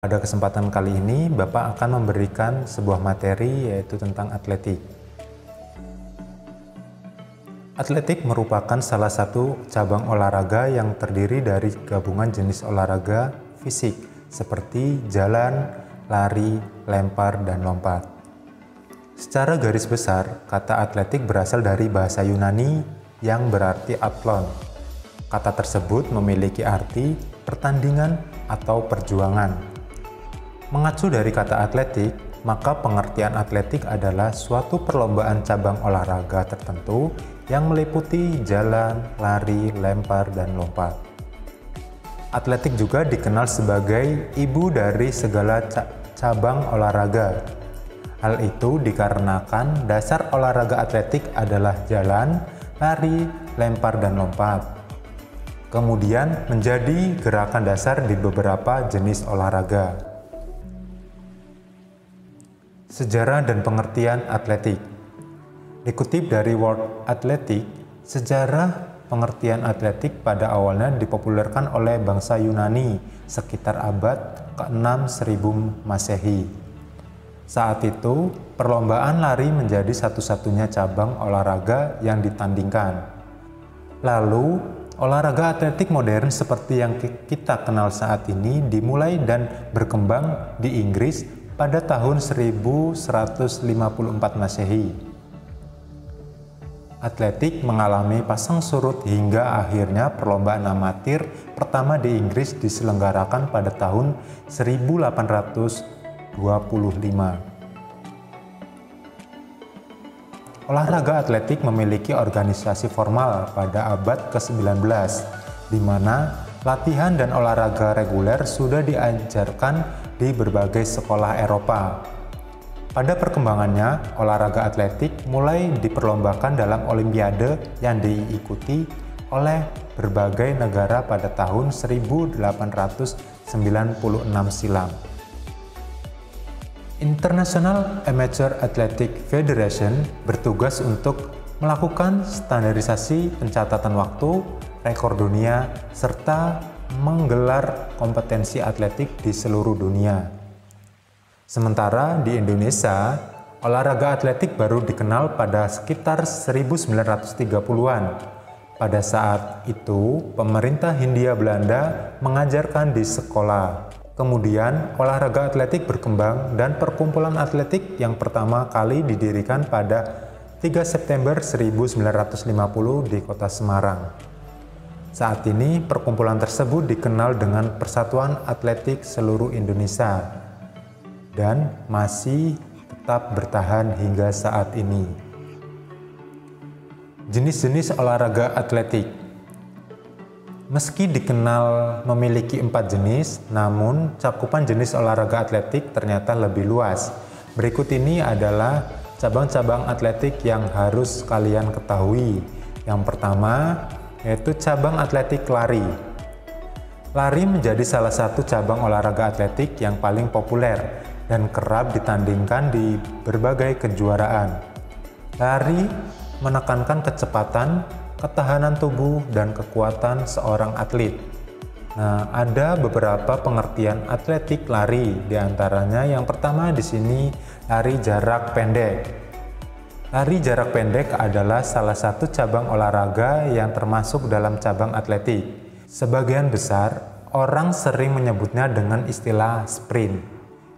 Pada kesempatan kali ini, Bapak akan memberikan sebuah materi yaitu tentang atletik. Atletik merupakan salah satu cabang olahraga yang terdiri dari gabungan jenis olahraga fisik seperti jalan, lari, lempar, dan lompat. Secara garis besar, kata atletik berasal dari bahasa Yunani yang berarti athlon. Kata tersebut memiliki arti pertandingan atau perjuangan. Mengacu dari kata atletik, maka pengertian atletik adalah suatu perlombaan cabang olahraga tertentu yang meliputi jalan, lari, lempar, dan lompat. Atletik juga dikenal sebagai ibu dari segala cabang olahraga. Hal itu dikarenakan dasar olahraga atletik adalah jalan, lari, lempar, dan lompat. Kemudian menjadi gerakan dasar di beberapa jenis olahraga. Sejarah dan pengertian atletik. Dikutip dari World Athletics, sejarah pengertian atletik pada awalnya dipopulerkan oleh bangsa Yunani sekitar abad ke-6 1000 Masehi. Saat itu, perlombaan lari menjadi satu-satunya cabang olahraga yang ditandingkan. Lalu, olahraga atletik modern seperti yang kita kenal saat ini dimulai dan berkembang di Inggris pada tahun 1154 Masehi. Atletik mengalami pasang surut hingga akhirnya perlombaan amatir pertama di Inggris diselenggarakan pada tahun 1825. Olahraga atletik memiliki organisasi formal pada abad ke-19, di mana latihan dan olahraga reguler sudah diajarkan di berbagai sekolah Eropa. Pada perkembangannya, olahraga atletik mulai diperlombakan dalam olimpiade yang diikuti oleh berbagai negara pada tahun 1896 silam. International Amateur Athletic Federation bertugas untuk melakukan standarisasi pencatatan waktu, rekor dunia, serta menggelar kompetensi atletik di seluruh dunia. Sementara di Indonesia, olahraga atletik baru dikenal pada sekitar 1930-an. Pada saat itu, pemerintah Hindia Belanda mengajarkan di sekolah. Kemudian, olahraga atletik berkembang dan perkumpulan atletik yang pertama kali didirikan pada 3 September 1950 di Kota Semarang. Saat ini, perkumpulan tersebut dikenal dengan Persatuan Atletik Seluruh Indonesia dan masih tetap bertahan hingga saat ini. Jenis-jenis olahraga atletik. Meski dikenal memiliki 4 jenis, namun cakupan jenis olahraga atletik ternyata lebih luas. Berikut ini adalah cabang-cabang atletik yang harus kalian ketahui. Yang pertama, yaitu cabang atletik lari. Lari menjadi salah satu cabang olahraga atletik yang paling populer dan kerap ditandingkan di berbagai kejuaraan. Lari menekankan kecepatan, ketahanan tubuh, dan kekuatan seorang atlet. Nah, ada beberapa pengertian atletik lari, diantaranya yang pertama di sini lari jarak pendek. Lari jarak pendek adalah salah satu cabang olahraga yang termasuk dalam cabang atletik. Sebagian besar orang sering menyebutnya dengan istilah sprint.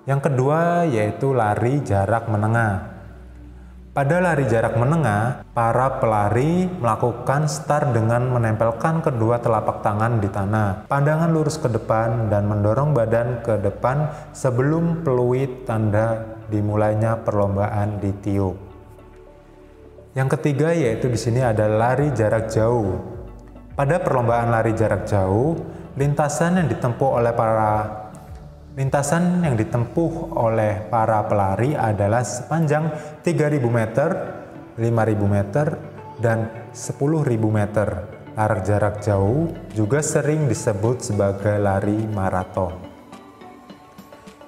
Yang kedua yaitu lari jarak menengah. Pada lari jarak menengah, para pelari melakukan start dengan menempelkan kedua telapak tangan di tanah, pandangan lurus ke depan, dan mendorong badan ke depan sebelum peluit tanda dimulainya perlombaan ditiup. Yang ketiga yaitu di sini ada lari jarak jauh. Pada perlombaan lari jarak jauh, lintasan yang ditempuh oleh para pelari adalah sepanjang 3.000 meter, 5.000 meter, dan 10.000 meter. Lari jarak jauh juga sering disebut sebagai lari maraton.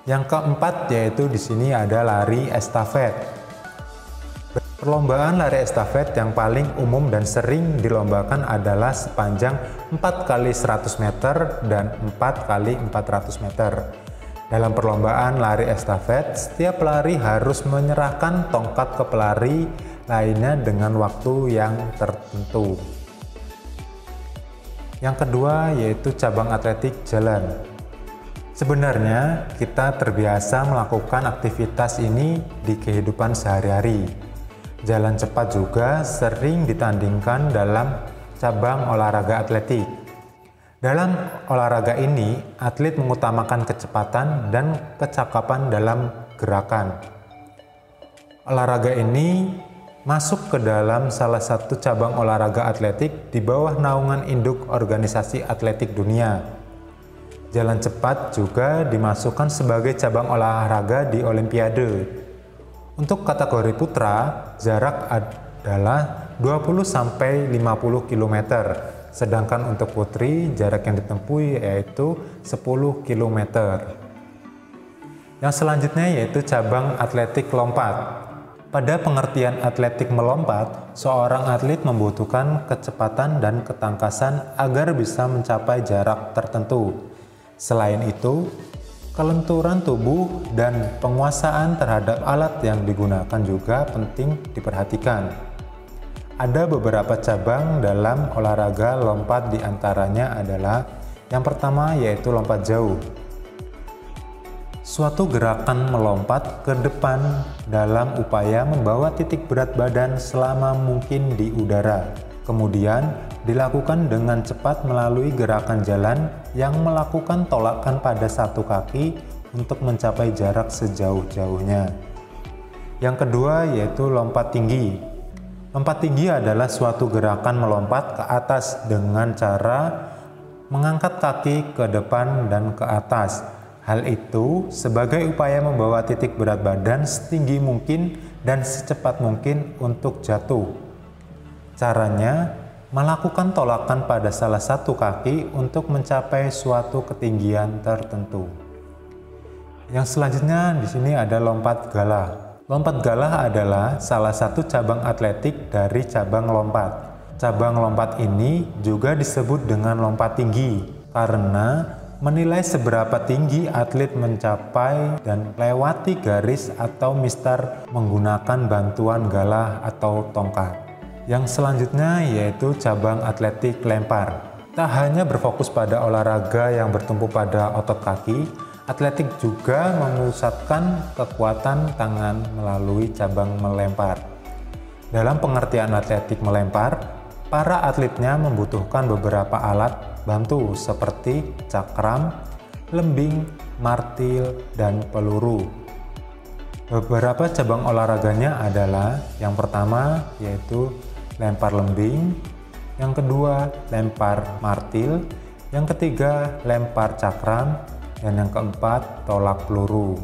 Yang keempat yaitu di sini ada lari estafet. Perlombaan lari estafet yang paling umum dan sering dilombakan adalah sepanjang 4 x 100 meter dan 4 x 400 meter. Dalam perlombaan lari estafet, setiap pelari harus menyerahkan tongkat ke pelari lainnya dengan waktu yang tertentu. Yang kedua yaitu cabang atletik jalan. Sebenarnya kita terbiasa melakukan aktivitas ini di kehidupan sehari-hari. Jalan cepat juga sering ditandingkan dalam cabang olahraga atletik. Dalam olahraga ini, atlet mengutamakan kecepatan dan kecakapan dalam gerakan. Olahraga ini masuk ke dalam salah satu cabang olahraga atletik di bawah naungan induk Organisasi Atletik Dunia. Jalan cepat juga dimasukkan sebagai cabang olahraga di Olimpiade. Untuk kategori putra, jarak adalah 20-50 km, sedangkan untuk putri, jarak yang ditempuh yaitu 10 km. Yang selanjutnya yaitu cabang atletik lompat. Pada pengertian atletik melompat, seorang atlet membutuhkan kecepatan dan ketangkasan agar bisa mencapai jarak tertentu. Selain itu, kelenturan tubuh dan penguasaan terhadap alat yang digunakan juga penting diperhatikan. Ada beberapa cabang dalam olahraga lompat, diantaranya adalah yang pertama yaitu lompat jauh. Suatu gerakan melompat ke depan dalam upaya membawa titik berat badan selama mungkin di udara. Kemudian dilakukan dengan cepat melalui gerakan jalan yang melakukan tolakan pada satu kaki untuk mencapai jarak sejauh-jauhnya. Yang kedua yaitu lompat tinggi. Lompat tinggi adalah suatu gerakan melompat ke atas dengan cara mengangkat kaki ke depan dan ke atas. Hal itu sebagai upaya membawa titik berat badan setinggi mungkin dan secepat mungkin untuk jatuh. Caranya, melakukan tolakan pada salah satu kaki untuk mencapai suatu ketinggian tertentu. Yang selanjutnya di sini ada lompat galah. Lompat galah adalah salah satu cabang atletik dari cabang lompat. Cabang lompat ini juga disebut dengan lompat tinggi karena menilai seberapa tinggi atlet mencapai dan melewati garis atau mistar menggunakan bantuan galah atau tongkat. Yang selanjutnya yaitu cabang atletik lempar. Tak hanya berfokus pada olahraga yang bertumpu pada otot kaki, atletik juga memusatkan kekuatan tangan melalui cabang melempar. Dalam pengertian atletik melempar, para atletnya membutuhkan beberapa alat bantu seperti cakram, lembing, martil, dan peluru. Beberapa cabang olahraganya adalah yang pertama yaitu lempar lembing, yang kedua lempar martil, yang ketiga lempar cakram, dan yang keempat tolak peluru.